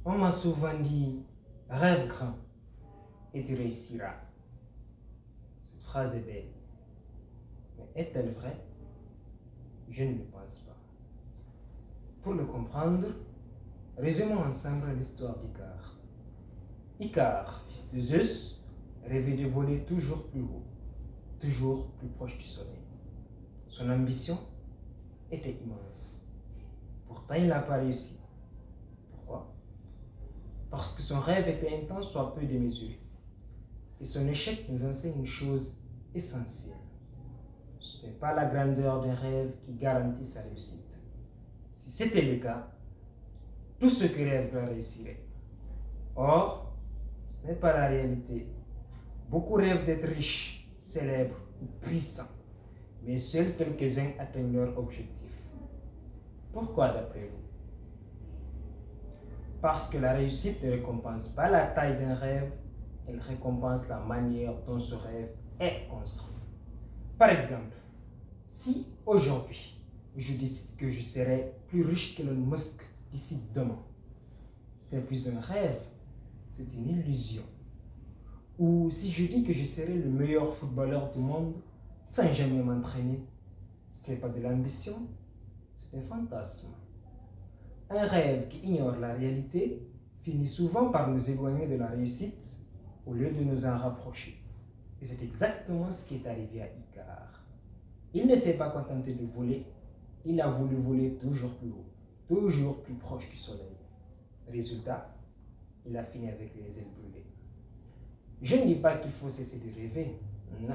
On m'a souvent dit rêve grand et tu réussiras. Cette phrase est belle. Mais est-elle vraie? Je ne le pense pas. Pour le comprendre, résumons ensemble l'histoire d'Icare. Icare, fils de Zeus, rêvait de voler toujours plus haut, toujours plus proche du soleil. Son ambition était immense. Pourtant, il n'a pas réussi. Pourquoi? Parce que son rêve était intense, soit peu démesuré. Et son échec nous enseigne une chose essentielle. Ce n'est pas la grandeur d'un rêve qui garantit sa réussite. Si c'était le cas, tout ce que rêve grand réussirait. Or, ce n'est pas la réalité. Beaucoup rêvent d'être riches, célèbres ou puissants, mais seuls quelques-uns atteignent leur objectif. Pourquoi d'après vous? Parce que la réussite ne récompense pas la taille d'un rêve, elle récompense la manière dont ce rêve est construit. Par exemple, si aujourd'hui je décide que je serai plus riche qu'Elon Musk d'ici demain, ce n'est plus un rêve, c'est une illusion. Ou si je dis que je serai le meilleur footballeur du monde sans jamais m'entraîner, ce n'est pas de l'ambition, c'est un fantasme. Un rêve qui ignore la réalité finit souvent par nous éloigner de la réussite au lieu de nous en rapprocher. Et c'est exactement ce qui est arrivé à Icare. Il ne s'est pas contenté de voler, il a voulu voler toujours plus haut, toujours plus proche du soleil. Résultat, il a fini avec les ailes brûlées. Je ne dis pas qu'il faut cesser de rêver, non.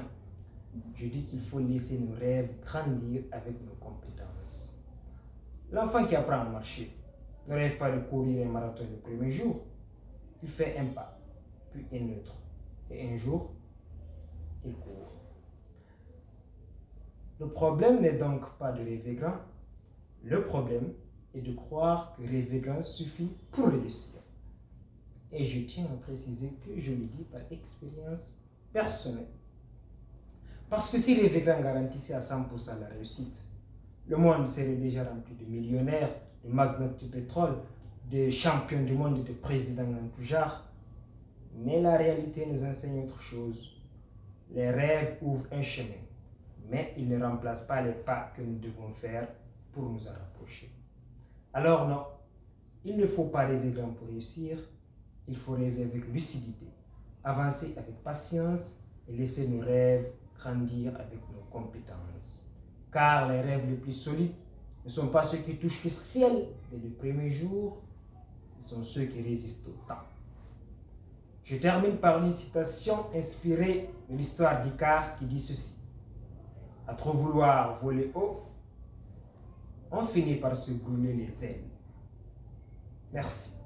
Je dis qu'il faut laisser nos rêves grandir avec nos compétences. L'enfant qui apprend à marcher ne rêve pas de courir un marathon le premier jour. Il fait un pas, puis un autre. Et un jour, il court. Le problème n'est donc pas de rêver grand. Le problème est de croire que rêver grand suffit pour réussir. Et je tiens à préciser que je le dis par expérience personnelle. Parce que si rêver grand garantissait à 100% la réussite, le monde serait déjà rempli de millionnaires, de magnates du pétrole, de champions du monde et de présidents en tout genre. Mais la réalité nous enseigne autre chose. Les rêves ouvrent un chemin, mais ils ne remplacent pas les pas que nous devons faire pour nous en rapprocher. Alors non, il ne faut pas rêver grand pour réussir, il faut rêver avec lucidité, avancer avec patience et laisser nos rêves grandir avec nos compétences. Car les rêves les plus solides ne sont pas ceux qui touchent le ciel dès le premier jour, ce sont ceux qui résistent au temps. Je termine par une citation inspirée de l'histoire d'Icare qui dit ceci. À trop vouloir voler haut, on finit par se brûler les ailes. Merci.